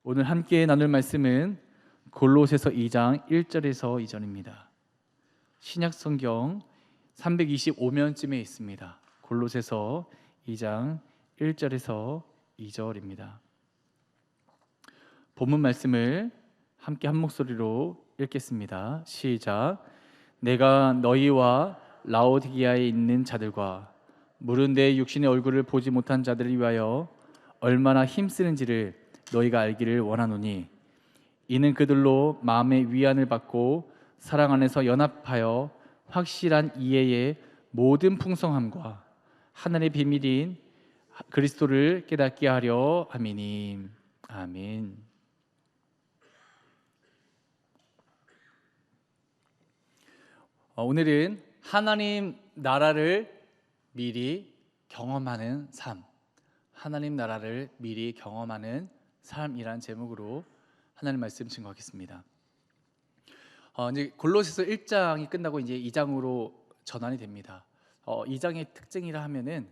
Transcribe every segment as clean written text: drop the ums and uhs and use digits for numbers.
오늘 함께 나눌 말씀은 골로새서 2장 1절에서 2절입니다. 신약 성경 325면쯤에 있습니다. 골로새서 2장 1절에서 2절입니다. 본문 말씀을 함께 한 목소리로 읽겠습니다. 시작. 내가 너희와 라오디게아에 있는 자들과 무른 내 육신의 얼굴을 보지 못한 자들을 위하여 얼마나 힘쓰는지를 너희가 알기를 원하노니, 이는 그들로 마음의 위안을 받고 사랑 안에서 연합하여 확실한 이해의 모든 풍성함과 하나님의 비밀인 그리스도를 깨닫게 하려 함이니. 아멘. 오늘은 하나님 나라를 미리 경험하는 삶, 하나님 나라를 미리 경험하는 삶이란 제목으로 하나님 말씀 증거하겠습니다. 이제 골로새서 1장이 끝나고 이제 2장으로 전환이 됩니다. 2장의 특징이라 하면은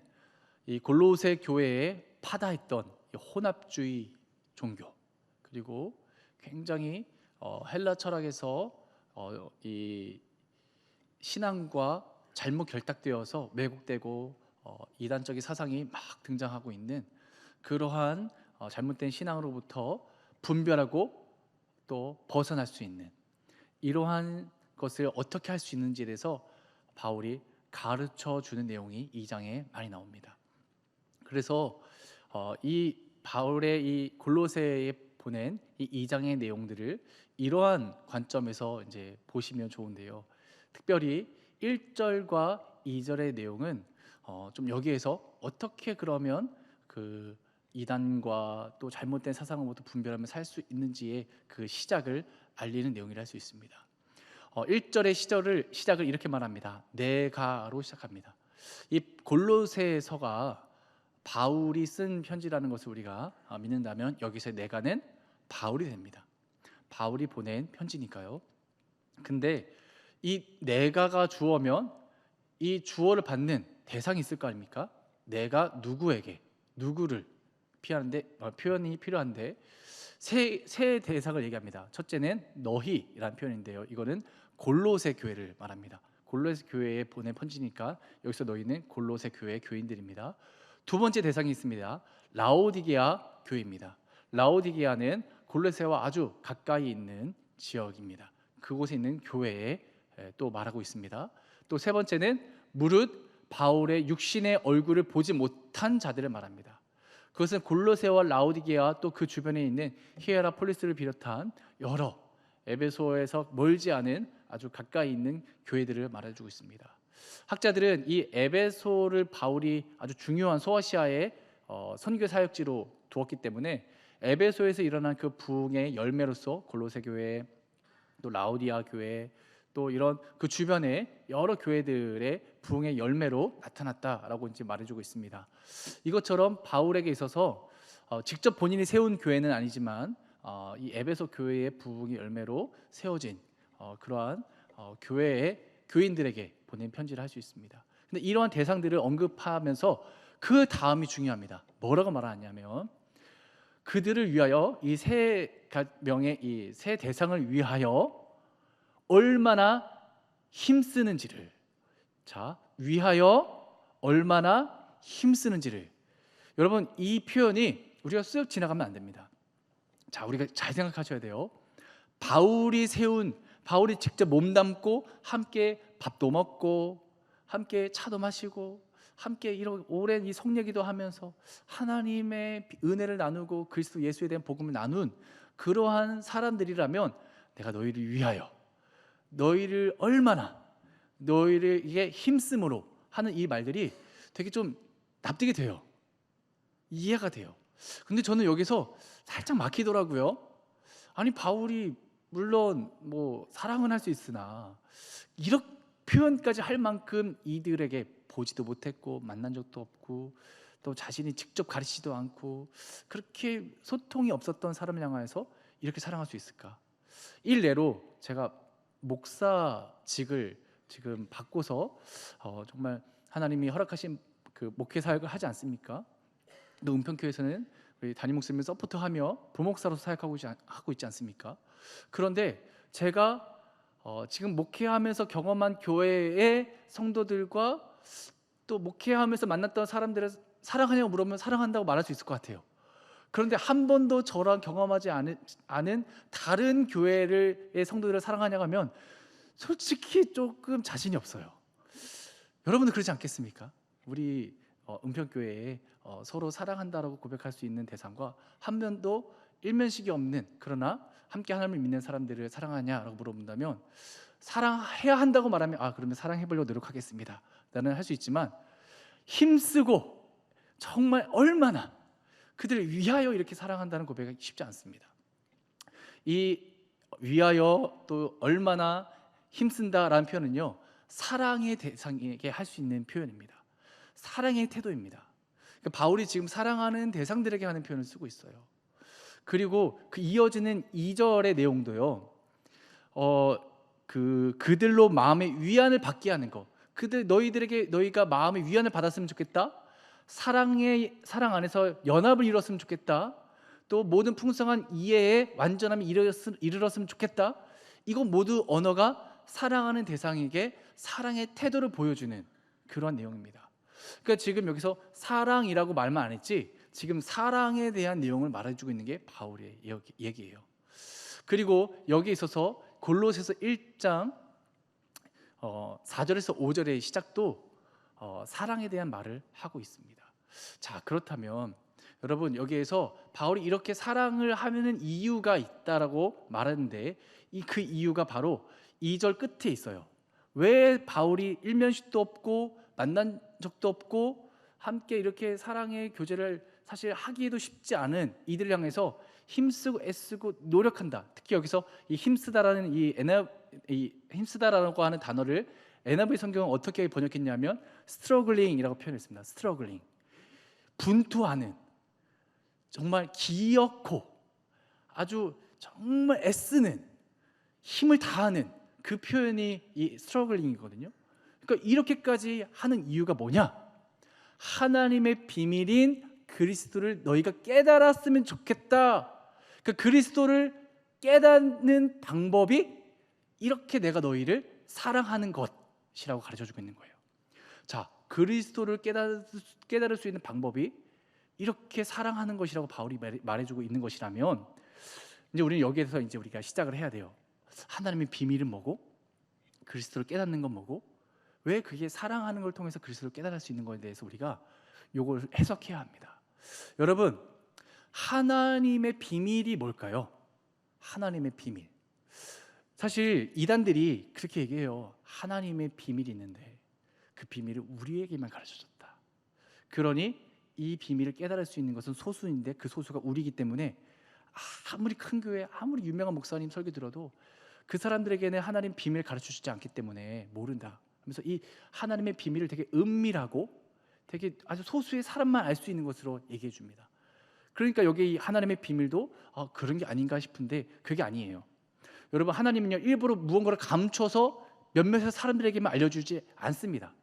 이 골로새 교회에 파다했던 혼합주의 종교, 그리고 굉장히 헬라 철학에서 이 신앙과 잘못 결탁되어서 왜곡되고 이단적인 사상이 막 등장하고 있는 그러한 잘못된 신앙으로부터 분별하고 또 벗어날 수 있는 이러한 것을 어떻게 할 수 있는지에 대해서 바울이 가르쳐 주는 내용이 2장에 많이 나옵니다. 그래서 이 바울의 이 골로새에 보낸 이 2장의 내용들을 이러한 관점에서 이제 보시면 좋은데요. 특별히 1절과 2절의 내용은 좀 여기에서 어떻게 그러면 그 이단과 또 잘못된 사상으로부터 분별하며 살 수 있는지의 그 시작을 알리는 내용이라 할 수 있습니다. 1절의 시작을 이렇게 말합니다. 내가로 시작합니다. 이 골로새서가 바울이 쓴 편지라는 것을 우리가 믿는다면 여기서 내가는 바울이 됩니다. 바울이 보낸 편지니까요. 근데 이 내가가 주어면 이 주어를 받는 대상이 있을 거 아닙니까? 내가 누구에게, 누구를 표현이 필요한데 세 대상을 얘기합니다. 첫째는 너희라는 표현인데요. 이거는 골로새 교회를 말합니다. 골로새 교회에 보낸 편지니까 여기서 너희는 골로새 교회 교인들입니다. 두 번째 대상이 있습니다. 라오디게아 교회입니다. 라오디게아는 골로새와 아주 가까이 있는 지역입니다. 그곳에 있는 교회에 또 말하고 있습니다. 또 세 번째는 무릇 바울의 육신의 얼굴을 보지 못한 자들을 말합니다. 그것은 골로새와 라오디게아 또 그 주변에 있는 히에라폴리스를 비롯한 여러 에베소에서 멀지 않은 아주 가까이 있는 교회들을 말해주고 있습니다. 학자들은 이 에베소를 바울이 아주 중요한 소아시아의 선교 사역지로 두었기 때문에 에베소에서 일어난 그 부흥의 열매로서 골로새 교회, 또 라오디아 교회, 또 이런 그 주변의 여러 교회들의 부흥의 열매로 나타났다라고 이제 말해주고 있습니다. 이것처럼 바울에게 있어서 직접 본인이 세운 교회는 아니지만 이 에베소 교회의 부흥의 열매로 세워진 그러한 교회의 교인들에게 보낸 편지를 할 수 있습니다. 근데 이러한 대상들을 언급하면서 그 다음이 중요합니다. 뭐라고 말하냐면 그들을 위하여 이 세 명의 이 세 대상을 위하여 얼마나 힘쓰는지를, 위하여 얼마나 힘쓰는지를. 여러분, 이 표현이 우리가 쓱 지나가면 안 됩니다. 우리가 잘 생각하셔야 돼요. 바울이 직접 몸담고 함께 밥도 먹고 함께 차도 마시고 함께 이런 오랜 이 성례기도 하면서 하나님의 은혜를 나누고 그리스도 예수에 대한 복음을 나눈 그러한 사람들이라면 내가 너희를 위하여, 너희를 얼마나, 너희를 이게 힘쓰므로 하는 이 말들이 되게 좀 납득이 돼요. 이해가 돼요. 근데 저는 여기서 살짝 막히더라고요. 아니, 바울이 물론 뭐 사랑은 할 수 있으나 이런 표현까지 할 만큼 이들에게 보지도 못했고 만난 적도 없고 또 자신이 직접 가르치지도 않고 그렇게 소통이 없었던 사람을 향해서 이렇게 사랑할 수 있을까? 일례로 제가 목사직을 지금 바꿔서 정말 하나님이 허락하신 그 목회 사역을 하지 않습니까? 또 은평교회에서는 우리 담임 목사님을 서포트하며 부목사로 하고 있지 않습니까? 그런데 제가 지금 목회하면서 경험한 교회의 성도들과 또 목회하면서 만났던 사람들을 사랑하냐고 물으면 사랑한다고 말할 수 있을 것 같아요. 그런데 한 번도 저랑 경험하지 않은 다른 교회의 성도들을 사랑하냐고 하면 솔직히 조금 자신이 없어요. 여러분도 그렇지 않겠습니까? 우리 은평교회에 서로 사랑한다라고 고백할 수 있는 대상과 한 번도 일면식이 없는, 그러나 함께 하나님을 믿는 사람들을 사랑하냐라고 물어본다면 사랑해야 한다고 말하면 그러면 사랑해보려고 노력하겠습니다 나는 할 수 있지만, 힘쓰고 정말 얼마나 그들을 위하여 이렇게 사랑한다는 고백이 쉽지 않습니다. 이 위하여 또 얼마나 힘쓴다라는 표현은요, 사랑의 대상에게 할 수 있는 표현입니다. 사랑의 태도입니다. 그러니까 바울이 지금 사랑하는 대상들에게 하는 표현을 쓰고 있어요. 그리고 그 이어지는 2절의 내용도요, 그들로 마음의 위안을 받게 하는 것. 너희가 마음의 위안을 받았으면 좋겠다. 사랑 안에서 연합을 이뤘으면 좋겠다. 또 모든 풍성한 이해에 완전함이 이르렀으면 좋겠다. 이건 모두 언어가 사랑하는 대상에게 사랑의 태도를 보여주는 그런 내용입니다. 그러니까 지금 여기서 사랑이라고 말만 안 했지, 지금 사랑에 대한 내용을 말해주고 있는 게 바울의 얘기예요. 그리고 여기에 있어서 골로새서 1장 4절에서 5절의 시작도 사랑에 대한 말을 하고 있습니다. 자, 그렇다면 여러분, 여기에서 바울이 이렇게 사랑을 하는 이유가 있다라고 말하는데, 그 이유가 바로 2절 끝에 있어요. 왜 바울이 일면식도 없고 만난 적도 없고 함께 이렇게 사랑의 교제를 사실 하기에도 쉽지 않은 이들을 향해서 힘쓰고 애쓰고 노력한다. 특히 여기서 이 힘쓰다라는 힘쓰다라고 하는 단어를 NIV 성경은 어떻게 번역했냐면 스트러글링이라고 표현했습니다. 스트러글링, 분투하는, 정말 기어코 아주 정말 애쓰는, 힘을 다하는 그 표현이 이 스트러글링이거든요. 그러니까 이렇게까지 하는 이유가 뭐냐? 하나님의 비밀인 그리스도를 너희가 깨달았으면 좋겠다. 그 그리스도를 깨닫는 방법이 이렇게 내가 너희를 사랑하는 것이라고 가르쳐주고 있는 거예요. 자, 그리스도를 깨달을 수 있는 방법이 이렇게 사랑하는 것이라고 바울이 말해주고 있는 것이라면, 이제 우리는 여기에서 이제 우리가 시작을 해야 돼요. 하나님의 비밀은 뭐고, 그리스도를 깨닫는 건 뭐고, 왜 그게 사랑하는 걸 통해서 그리스도를 깨달을 수 있는 것에 대해서 우리가 이걸 해석해야 합니다. 여러분, 하나님의 비밀이 뭘까요? 하나님의 비밀. 사실 이단들이 그렇게 얘기해요. 하나님의 비밀이 있는데 그 비밀을 우리에게만 가르쳐줬다. 그러니 이 비밀을 깨달을 수 있는 것은 소수인데 그 소수가 우리이기 때문에 아무리 큰 교회, 아무리 유명한 목사님 설교 들어도 그 사람들에게는 하나님 비밀을 가르쳐주지 않기 때문에 모른다. 그래서 이 하나님의 비밀을 되게 은밀하고 되게 아주 소수의 사람만 알 수 있는 것으로 얘기해 줍니다. 그러니까 여기 하나님의 비밀도 그런 게 아닌가 싶은데 그게 아니에요. 여러분, 하나님은요, 일부러 무언가를 감춰서 몇몇의 사람들에게만 알려주지 않습니다.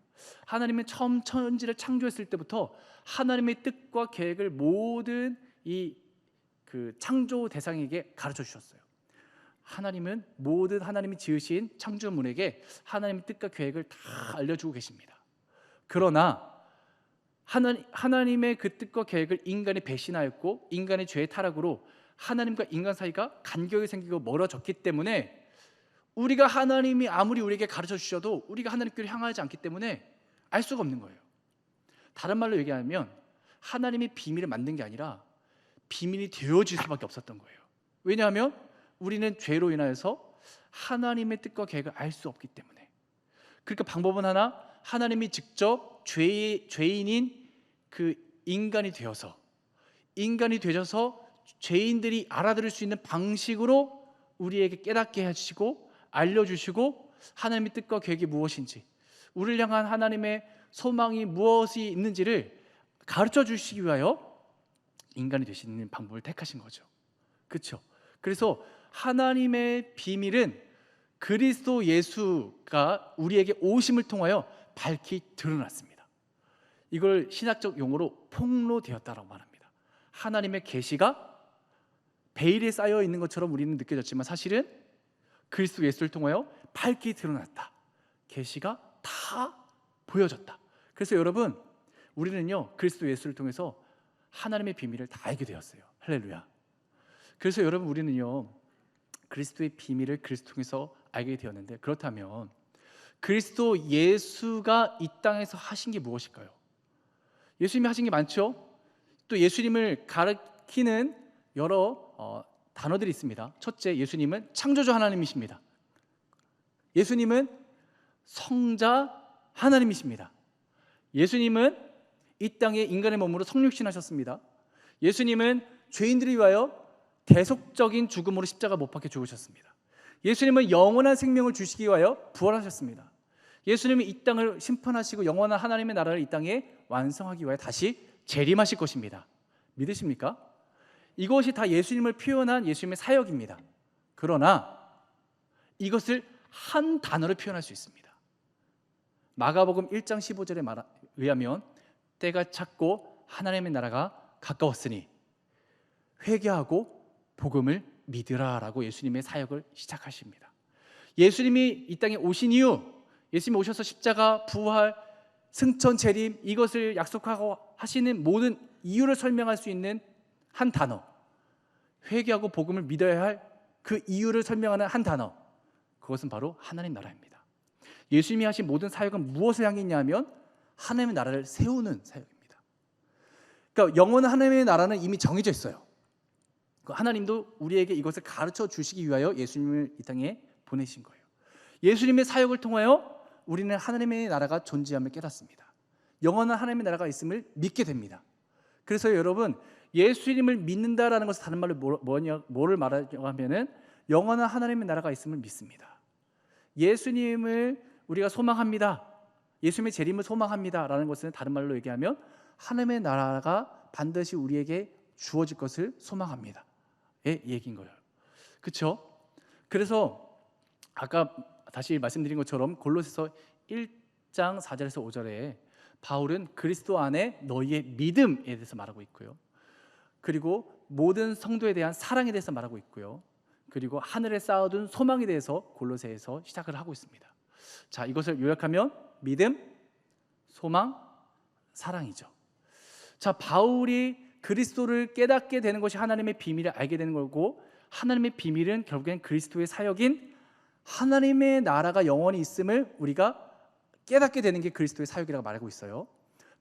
하나님은 처음 천지를 창조했을 때부터 하나님의 뜻과 계획을 모든 그 창조 대상에게 가르쳐 주셨어요. 하나님은 모든 하나님이 지으신 창조물에게 하나님의 뜻과 계획을 다 알려주고 계십니다. 그러나 하나님의 그 뜻과 계획을 인간이 배신하였고 인간의 죄의 타락으로 하나님과 인간 사이가 간격이 생기고 멀어졌기 때문에 우리가 하나님이 아무리 우리에게 가르쳐 주셔도 우리가 하나님께로 향하지 않기 때문에 알 수가 없는 거예요. 다른 말로 얘기하면 하나님의 비밀을 만든 게 아니라 비밀이 되어질 수밖에 없었던 거예요. 왜냐하면 우리는 죄로 인하여서 하나님의 뜻과 계획을 알 수 없기 때문에. 그러니까 방법은 하나, 하나님이 직접 죄인인 그 인간이 되셔서 죄인들이 알아들을 수 있는 방식으로 우리에게 깨닫게 하시고 알려주시고 하나님의 뜻과 계획이 무엇인지, 우리를 향한 하나님의 소망이 무엇이 있는지를 가르쳐 주시기 위하여 인간이 되시는 방법을 택하신 거죠. 그렇죠? 그래서 하나님의 비밀은 그리스도 예수가 우리에게 오심을 통하여 밝히 드러났습니다. 이걸 신학적 용어로 폭로되었다라고 말합니다. 하나님의 계시가 베일에 쌓여 있는 것처럼 우리는 느껴졌지만 사실은 그리스도 예수를 통하여 밝게 드러났다. 계시가 다 보여졌다. 그래서 여러분, 우리는요 그리스도 예수를 통해서 하나님의 비밀을 다 알게 되었어요. 할렐루야. 그래서 여러분, 우리는요 그리스도의 비밀을 그리스도 통해서 알게 되었는데, 그렇다면 그리스도 예수가 이 땅에서 하신 게 무엇일까요? 예수님이 하신 게 많죠. 또 예수님을 가리키는 여러 단어들이 있습니다. 첫째, 예수님은 창조주 하나님이십니다. 예수님은 성자 하나님이십니다. 예수님은 이 땅에 인간의 몸으로 성육신하셨습니다. 예수님은 죄인들을 위하여 대속적인 죽음으로 십자가 못 박혀 죽으셨습니다. 예수님은 영원한 생명을 주시기 위하여 부활하셨습니다. 예수님은 이 땅을 심판하시고 영원한 하나님의 나라를 이 땅에 완성하기 위하여 다시 재림하실 것입니다. 믿으십니까? 이것이 다 예수님을 표현한 예수님의 사역입니다. 그러나 이것을 한 단어로 표현할 수 있습니다. 마가복음 1장 15절에 의하면 때가 찼고 하나님의 나라가 가까웠으니 회개하고 복음을 믿으라라고 예수님의 사역을 시작하십니다. 예수님이 이 땅에 오신 이유, 예수님이 오셔서 십자가, 부활, 승천, 재림, 이것을 약속하고 하시는 모든 이유를 설명할 수 있는 한 단어, 회개하고 복음을 믿어야 할 그 이유를 설명하는 한 단어, 그것은 바로 하나님 나라입니다. 예수님이 하신 모든 사역은 무엇을 향해 있냐면 하나님의 나라를 세우는 사역입니다. 그러니까 영원한 하나님의 나라는 이미 정해져 있어요. 하나님도 우리에게 이것을 가르쳐 주시기 위하여 예수님을 이 땅에 보내신 거예요. 예수님의 사역을 통하여 우리는 하나님의 나라가 존재함을 깨닫습니다. 영원한 하나님의 나라가 있음을 믿게 됩니다. 그래서 여러분, 예수님을 믿는다라는 것은 다른 말로 뭐를 말하냐고 하면은 영원한 하나님의 나라가 있음을 믿습니다. 예수님을 우리가 소망합니다. 예수님의 재림을 소망합니다라는 것은 다른 말로 얘기하면 하나님의 나라가 반드시 우리에게 주어질 것을 소망합니다. 의 얘기인 거예요. 그렇죠? 그래서 아까 다시 말씀드린 것처럼 골로새서 1장 4절에서 5절에 바울은 그리스도 안에 너희의 믿음에 대해서 말하고 있고요. 그리고 모든 성도에 대한 사랑에 대해서 말하고 있고요. 그리고 하늘에 쌓아둔 소망에 대해서 골로새에서 시작을 하고 있습니다. 자, 이것을 요약하면 믿음, 소망, 사랑이죠. 자, 바울이 그리스도를 깨닫게 되는 것이 하나님의 비밀을 알게 되는 거고, 하나님의 비밀은 결국엔 그리스도의 사역인 하나님의 나라가 영원히 있음을 우리가 깨닫게 되는 게 그리스도의 사역이라고 말하고 있어요.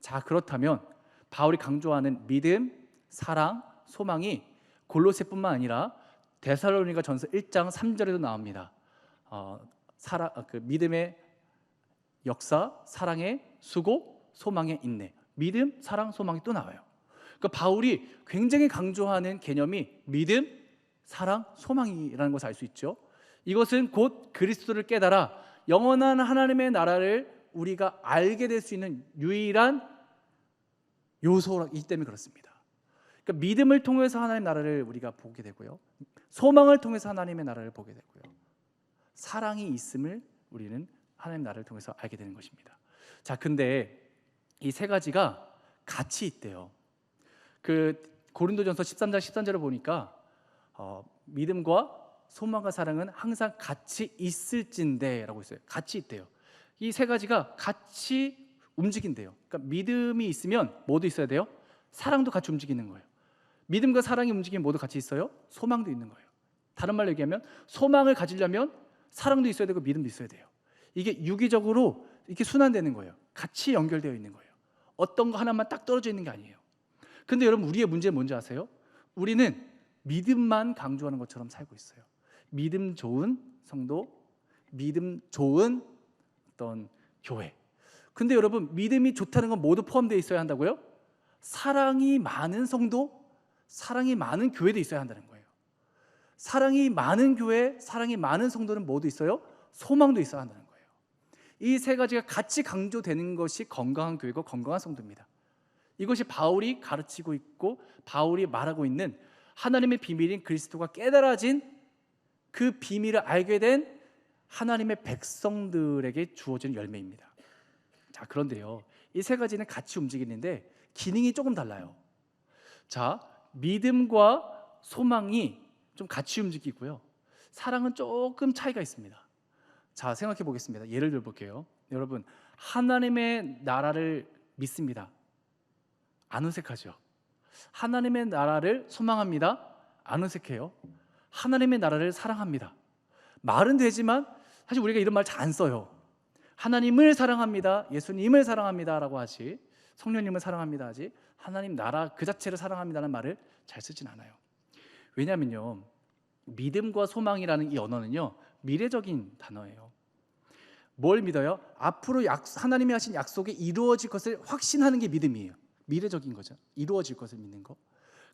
자, 그렇다면 바울이 강조하는 믿음, 사랑, 소망이 골로새뿐만 아니라 데살로니가전서 1장 3절에도 나옵니다. 믿음의 역사, 사랑의 수고, 소망의 인내. 믿음, 사랑, 소망이 또 나와요. 그러니까 바울이 굉장히 강조하는 개념이 믿음, 사랑, 소망이라는 것을 알 수 있죠. 이것은 곧 그리스도를 깨달아 영원한 하나님의 나라를 우리가 알게 될 수 있는 유일한 요소이기 때문에 그렇습니다. 그러니까 믿음을 통해서 하나님의 나라를 우리가 보게 되고요, 소망을 통해서 하나님의 나라를 보게 되고요, 사랑이 있음을 우리는 하나님의 나라를 통해서 알게 되는 것입니다. 자, 근데 이 세 가지가 같이 있대요. 그 고린도전서 13장 13절을 보니까 믿음과 소망과 사랑은 항상 같이 있을진대라고 있어요. 같이 있대요. 이 세 가지가 같이 움직인대요. 그러니까 믿음이 있으면 뭐도 있어야 돼요? 사랑도 같이 움직이는 거예요. 믿음과 사랑이 움직이면 뭐도 같이 있어요? 소망도 있는 거예요. 다른 말로 얘기하면 소망을 가지려면 사랑도 있어야 되고 믿음도 있어야 돼요. 이게 유기적으로 이렇게 순환되는 거예요. 같이 연결되어 있는 거예요. 어떤 거 하나만 딱 떨어져 있는 게 아니에요. 근데 여러분, 우리의 문제는 뭔지 아세요? 우리는 믿음만 강조하는 것처럼 살고 있어요. 믿음 좋은 성도, 믿음 좋은 어떤 교회. 근데 여러분, 믿음이 좋다는 건 모두 포함되어 있어야 한다고요? 사랑이 많은 성도, 사랑이 많은 교회도 있어야 한다는 거예요. 사랑이 많은 교회, 사랑이 많은 성도는 모두 있어요? 소망도 있어야 한다는 거예요. 이 세 가지가 같이 강조되는 것이 건강한 교회고 건강한 성도입니다. 이것이 바울이 가르치고 있고 바울이 말하고 있는 하나님의 비밀인 그리스도가 깨달아진 그 비밀을 알게 된 하나님의 백성들에게 주어진 열매입니다. 자, 그런데요, 이 세 가지는 같이 움직이는데 기능이 조금 달라요. 자, 믿음과 소망이 좀 같이 움직이고요. 사랑은 조금 차이가 있습니다. 자, 생각해 보겠습니다. 예를 들어 볼게요. 여러분, 하나님의 나라를 믿습니다. 안 어색하죠? 하나님의 나라를 소망합니다. 안 어색해요? 하나님의 나라를 사랑합니다. 말은 되지만 사실 우리가 이런 말 잘 안 써요. 하나님을 사랑합니다. 예수님을 사랑합니다 라고 하지, 성령님을 사랑합니다 하지, 하나님 나라 그 자체를 사랑합니다라는 말을 잘 쓰진 않아요. 왜냐하면요, 믿음과 소망이라는 이 언어는요, 미래적인 단어예요. 뭘 믿어요? 앞으로 하나님이 하신 약속이 이루어질 것을 확신하는 게 믿음이에요. 미래적인 거죠. 이루어질 것을 믿는 거.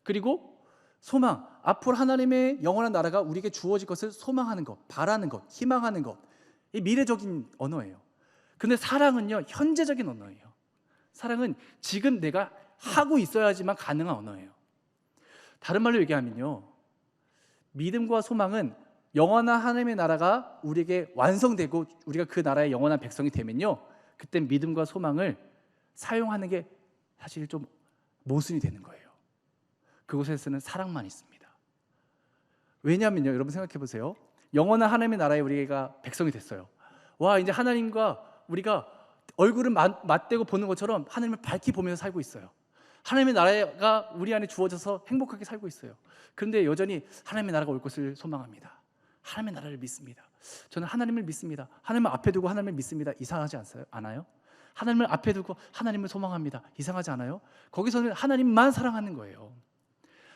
그리고 소망, 앞으로 하나님의 영원한 나라가 우리에게 주어질 것을 소망하는 것, 바라는 것, 희망하는 것. 이 미래적인 언어예요. 근데 사랑은요, 현재적인 언어예요. 사랑은 지금 내가 하고 있어야지만 가능한 언어예요. 다른 말로 얘기하면요, 믿음과 소망은 영원한 하나님의 나라가 우리에게 완성되고 우리가 그 나라의 영원한 백성이 되면요, 그때 믿음과 소망을 사용하는 게 사실 좀 모순이 되는 거예요. 그곳에서는 사랑만 있습니다. 왜냐하면요, 여러분 생각해 보세요. 영원한 하나님의 나라에 우리가 백성이 됐어요. 와, 이제 하나님과 우리가 얼굴을 맞대고 보는 것처럼 하나님을 밝히 보면서 살고 있어요. 하나님의 나라가 우리 안에 주어져서 행복하게 살고 있어요. 그런데 여전히 하나님의 나라가 올 것을 소망합니다. 하나님의 나라를 믿습니다. 저는 하나님을 믿습니다. 하나님을 앞에 두고 하나님을 믿습니다. 이상하지 않아요? 하나님을 앞에 두고 하나님을 소망합니다. 이상하지 않아요? 거기서는 하나님만 사랑하는 거예요.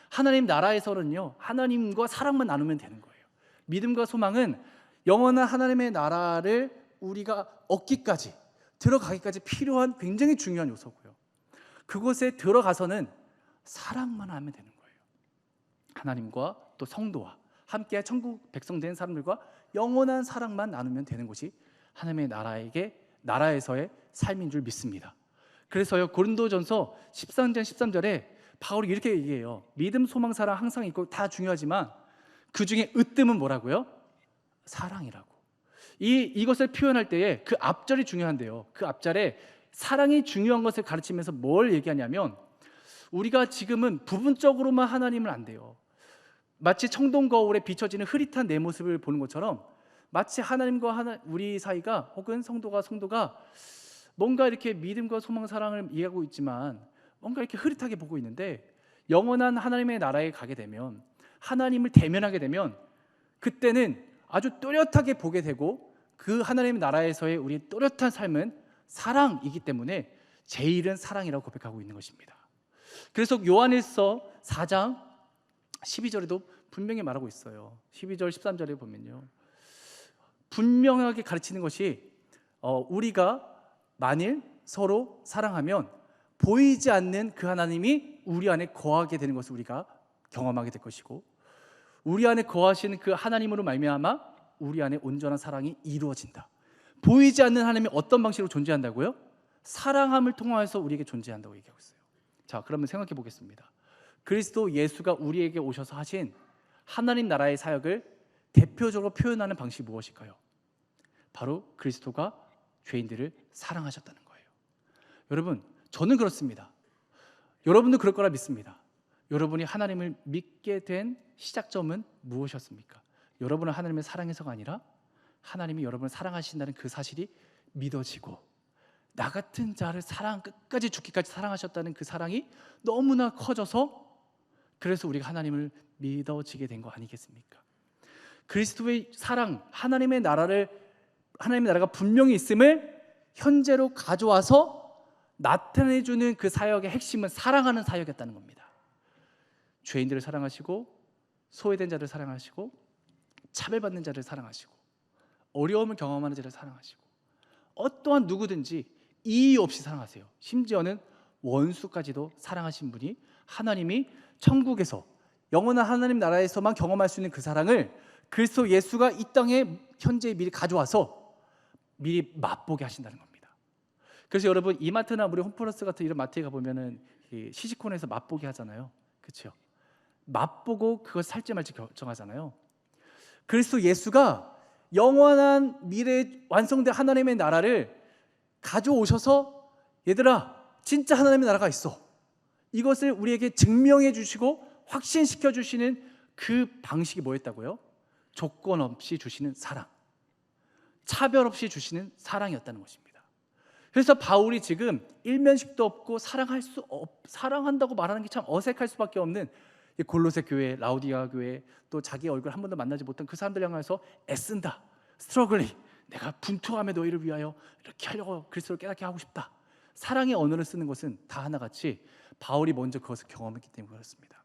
하나님 나라에서는요, 하나님과 사랑만 나누면 되는 거예요. 믿음과 소망은 영원한 하나님의 나라를 우리가 얻기까지, 들어가기까지 필요한 굉장히 중요한 요소고요. 그곳에 들어가서는 사랑만 하면 되는 거예요. 하나님과 또 성도와 함께 천국 백성 된 사람들과 영원한 사랑만 나누면 되는 것이 하나님의 나라에서의 삶인 줄 믿습니다. 그래서요, 고린도전서 13장 13절에 바울이 이렇게 얘기해요. 믿음, 소망, 사랑 항상 있고 다 중요하지만 그 중에 으뜸은 뭐라고요? 사랑이라고. 이것을 표현할 때에 그 앞절이 중요한데요, 그 앞절에 사랑이 중요한 것을 가르치면서 뭘 얘기하냐면, 우리가 지금은 부분적으로만 하나님을 안 돼요. 마치 청동 거울에 비춰지는 흐릿한 내 모습을 보는 것처럼 마치 하나님과 우리 사이가, 혹은 성도가 뭔가 이렇게 믿음과 소망, 사랑을 이해하고 있지만 뭔가 이렇게 흐릿하게 보고 있는데, 영원한 하나님의 나라에 가게 되면, 하나님을 대면하게 되면 그때는 아주 또렷하게 보게 되고, 그 하나님의 나라에서의 우리의 또렷한 삶은 사랑이기 때문에 제일은 사랑이라고 고백하고 있는 것입니다. 그래서 요한일서 4장 12절에도 분명히 말하고 있어요. 12절 13절에 보면요, 분명하게 가르치는 것이 우리가 만일 서로 사랑하면 보이지 않는 그 하나님이 우리 안에 거하게 되는 것을 우리가 경험하게 될 것이고, 우리 안에 거하시는 그 하나님으로 말미암아 우리 안에 온전한 사랑이 이루어진다. 보이지 않는 하나님이 어떤 방식으로 존재한다고요? 사랑함을 통해서 우리에게 존재한다고 얘기하고 있어요. 자, 그러면 생각해 보겠습니다. 그리스도 예수가 우리에게 오셔서 하신 하나님 나라의 사역을 대표적으로 표현하는 방식이 무엇일까요? 바로 그리스도가 죄인들을 사랑하셨다는 거예요. 여러분, 저는 그렇습니다. 여러분도 그럴 거라 믿습니다. 여러분이 하나님을 믿게 된 시작점은 무엇이었습니까? 여러분은 하나님을 사랑해서가 아니라 하나님이 여러분을 사랑하신다는 그 사실이 믿어지고, 나 같은 자를 끝까지 죽기까지 사랑하셨다는 그 사랑이 너무나 커져서, 그래서 우리가 하나님을 믿어지게 된 거 아니겠습니까? 그리스도의 사랑, 하나님의 나라가 분명히 있음을 현재로 가져와서 나타내주는 그 사역의 핵심은 사랑하는 사역이었다는 겁니다. 죄인들을 사랑하시고, 소외된 자를 사랑하시고, 차별받는 자를 사랑하시고, 어려움을 경험하는 자를 사랑하시고, 어떠한 누구든지 이의 없이 사랑하세요. 심지어는 원수까지도 사랑하신 분이, 하나님이 천국에서 영원한 하나님 나라에서만 경험할 수 있는 그 사랑을 그리스도 예수가 이 땅에 현재 미리 가져와서 미리 맛보게 하신다는 겁니다. 그래서 여러분, 이마트나 우리 홈플러스 같은 이런 마트에 가보면은 시식콘에서 맛보기 하잖아요. 그렇죠? 맛보고 그걸 살지 말지 결정하잖아요. 그리스도 예수가 영원한 미래에 완성된 하나님의 나라를 가져오셔서, 얘들아, 진짜 하나님의 나라가 있어, 이것을 우리에게 증명해 주시고 확신시켜 주시는 그 방식이 뭐였다고요? 조건 없이 주시는 사랑, 차별 없이 주시는 사랑이었다는 것입니다. 그래서 바울이 지금 일면식도 없고 사랑한다고 말하는 게 참 어색할 수밖에 없는 이 골로새 교회, 라우디아 교회, 또 자기 얼굴 한 번도 만나지 못한 그 사람들 향해서 애쓴다, 스트러글리, 내가 분투하며 너희를 위하여 이렇게 하려고 그리스도를 깨닫게 하고 싶다. 사랑의 언어를 쓰는 것은 다 하나같이 바울이 먼저 그것을 경험했기 때문에 그렇습니다.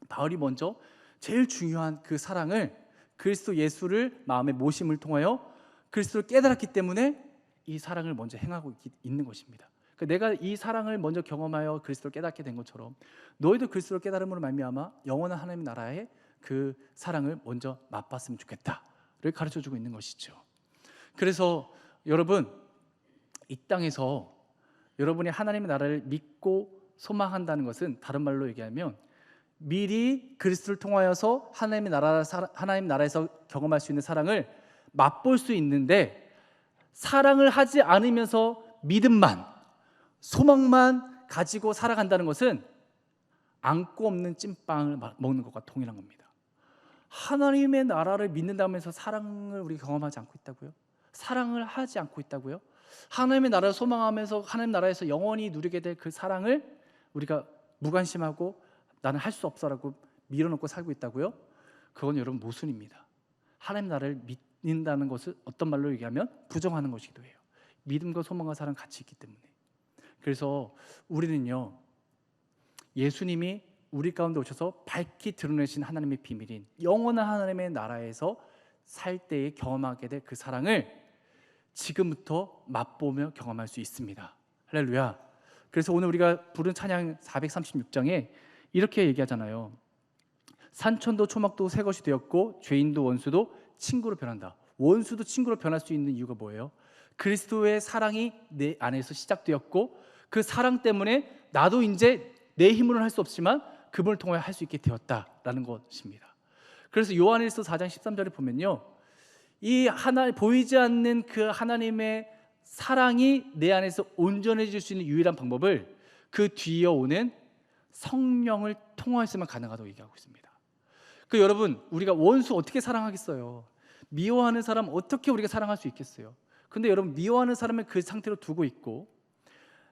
바울이 먼저 제일 중요한 그 사랑을, 그리스도 예수를 마음의 모심을 통하여 그리스도를 깨달았기 때문에 이 사랑을 먼저 행하고 있는 것입니다. 그러니까 내가 이 사랑을 먼저 경험하여 그리스도를 깨닫게 된 것처럼 너희도 그리스도를 깨달음으로 말미암아 영원한 하나님의 나라의 그 사랑을 먼저 맛봤으면 좋겠다를 가르쳐주고 있는 것이죠. 그래서 여러분, 이 땅에서 여러분이 하나님의 나라를 믿고 소망한다는 것은 다른 말로 얘기하면 미리 그리스도를 통하여서 하나님 나라에서 경험할 수 있는 사랑을 맛볼 수 있는데, 사랑을 하지 않으면서 믿음만, 소망만 가지고 살아간다는 것은 안고 없는 찐빵을 먹는 것과 동일한 겁니다. 하나님의 나라를 믿는다면서 사랑을 우리가 경험하지 않고 있다고요? 사랑을 하지 않고 있다고요? 하나님의 나라를 소망하면서 하나님 나라에서 영원히 누리게 될 그 사랑을 우리가 무관심하고 나는 할 수 없어라고 밀어놓고 살고 있다고요? 그건 여러분 모순입니다. 하나님 나라를 믿는다는 것을 어떤 말로 얘기하면 부정하는 것이기도 해요. 믿음과 소망과 사랑 같이 있기 때문에. 그래서 우리는요, 예수님이 우리 가운데 오셔서 밝히 드러내신 하나님의 비밀인 영원한 하나님의 나라에서 살 때에 경험하게 될 그 사랑을 지금부터 맛보며 경험할 수 있습니다. 할렐루야. 그래서 오늘 우리가 부른 찬양 436장에 이렇게 얘기하잖아요. 산천도 초막도 새 것이 되었고 죄인도 원수도 친구로 변한다. 원수도 친구로 변할 수 있는 이유가 뭐예요? 그리스도의 사랑이 내 안에서 시작되었고 그 사랑 때문에 나도 이제 내 힘으로는 할 수 없지만 그분을 통해 할 수 있게 되었다라는 것입니다. 그래서 요한일서 4장 13절에 보면요, 이 하나 보이지 않는 그 하나님의 사랑이 내 안에서 온전해질 수 있는 유일한 방법을 그 뒤에 오는 성령을 통하여서만 가능하다고 얘기하고 있습니다. 그 여러분, 우리가 원수 어떻게 사랑하겠어요? 미워하는 사람 어떻게 우리가 사랑할 수 있겠어요? 근데 여러분, 미워하는 사람을 그 상태로 두고 있고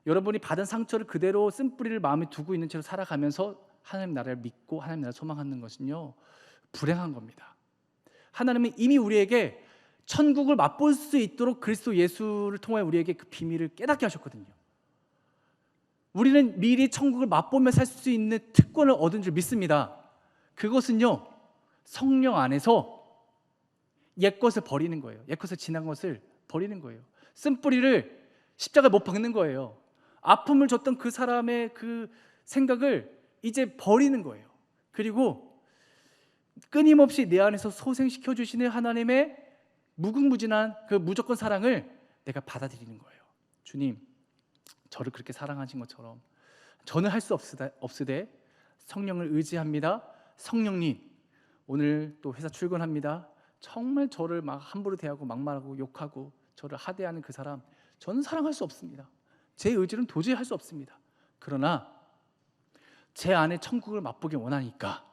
여러분이 받은 상처를 그대로 쓴뿌리를 마음에 두고 있는 채로 살아가면서 하나님 나라를 믿고 하나님 나라를 소망하는 것은요, 불행한 겁니다. 하나님은 이미 우리에게 천국을 맛볼 수 있도록 그리스도 예수를 통해 우리에게 그 비밀을 깨닫게 하셨거든요. 우리는 미리 천국을 맛보며 살 수 있는 특권을 얻은 줄 믿습니다. 그것은요, 성령 안에서 옛것을 버리는 거예요. 옛것을 지난 것을 버리는 거예요. 쓴뿌리를 십자가에 못 박는 거예요. 아픔을 줬던 그 사람의 그 생각을 이제 버리는 거예요. 그리고 끊임없이 내 안에서 소생시켜 주시는 하나님의 무궁무진한 그 무조건 사랑을 내가 받아들이는 거예요. 주님, 저를 그렇게 사랑하신 것처럼 저는 할 수 없으되 성령을 의지합니다. 성령님, 오늘 또 회사 출근합니다. 정말 저를 막 함부로 대하고 막말하고 욕하고 저를 하대하는 그 사람, 저는 사랑할 수 없습니다. 제 의지는 도저히 할 수 없습니다. 그러나 제 안에 천국을 맛보기 원하니까,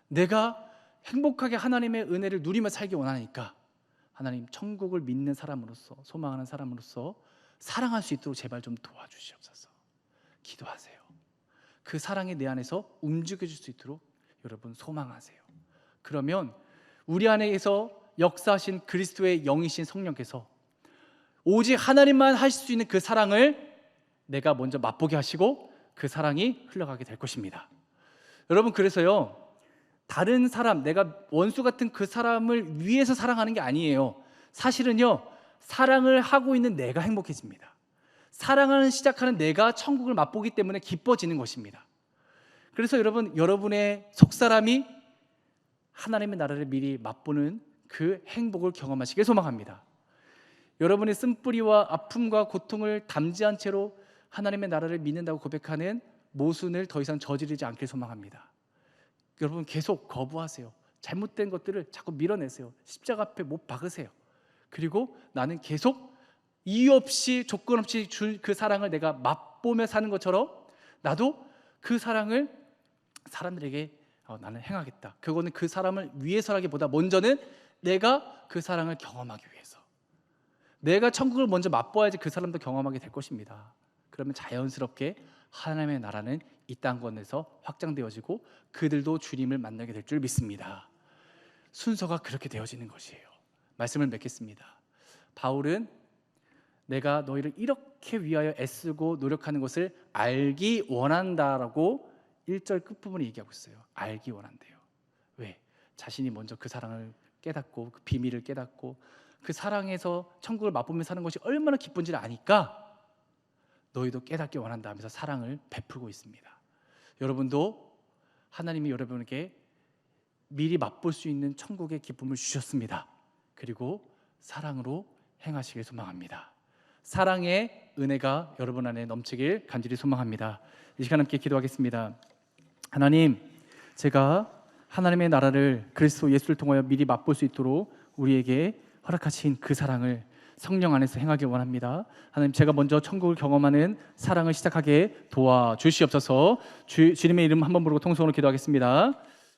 내가 행복하게 하나님의 은혜를 누리며 살기 원하니까 하나님, 천국을 믿는 사람으로서, 소망하는 사람으로서 사랑할 수 있도록 제발 좀 도와주시옵소서. 기도하세요. 그 사랑이 내 안에서 움직여질 수 있도록 여러분 소망하세요. 그러면 우리 안에서 역사하신 그리스도의 영이신 성령께서 오직 하나님만 하실 수 있는 그 사랑을 내가 먼저 맛보게 하시고 그 사랑이 흘러가게 될 것입니다. 여러분, 그래서요, 다른 사람, 내가 원수 같은 그 사람을 위해서 사랑하는 게 아니에요. 사실은요, 사랑을 하고 있는 내가 행복해집니다. 사랑을 시작하는 내가 천국을 맛보기 때문에 기뻐지는 것입니다. 그래서 여러분, 여러분의 속사람이 하나님의 나라를 미리 맛보는 그 행복을 경험하시길 소망합니다. 여러분의 쓴뿌리와 아픔과 고통을 담지한 채로 하나님의 나라를 믿는다고 고백하는 모순을 더 이상 저지르지 않길 소망합니다. 여러분, 계속 거부하세요. 잘못된 것들을 자꾸 밀어내세요. 십자가 앞에 못 박으세요. 그리고 나는 계속 이유 없이 조건 없이 줄 그 사랑을 내가 맛보며 사는 것처럼 나도 그 사랑을 사람들에게 나는 행하겠다. 그거는 그 사람을 위해서라기보다 먼저는 내가 그 사랑을 경험하기 위해서, 내가 천국을 먼저 맛보아야지 그 사람도 경험하게 될 것입니다. 그러면 자연스럽게 하나님의 나라는 이 땅권에서 확장되어지고 그들도 주님을 만나게 될 줄 믿습니다. 순서가 그렇게 되어지는 것이에요. 말씀을 맺겠습니다. 바울은 내가 너희를 이렇게 위하여 애쓰고 노력하는 것을 알기 원한다라고 1절 끝부분에 얘기하고 있어요. 알기 원한대요. 왜? 자신이 먼저 그 사랑을 깨닫고 그 비밀을 깨닫고 그 사랑에서 천국을 맛보며 사는 것이 얼마나 기쁜지를 아니까 너희도 깨닫기 원한다 하면서 사랑을 베풀고 있습니다. 여러분도 하나님이 여러분에게 미리 맛볼 수 있는 천국의 기쁨을 주셨습니다. 그리고 사랑으로 행하시길 소망합니다. 사랑의 은혜가 여러분 안에 넘치길 간절히 소망합니다. 이 시간 함께 기도하겠습니다. 하나님, 제가 하나님의 나라를 그리스도 예수를 통하여 미리 맛볼 수 있도록 우리에게 허락하신 그 사랑을 성령 안에서 행하길 원합니다. 하나님, 제가 먼저 천국을 경험하는 사랑을 시작하게 도와주시옵소서. 주님의 이름 한번 부르고 통성으로 기도하겠습니다.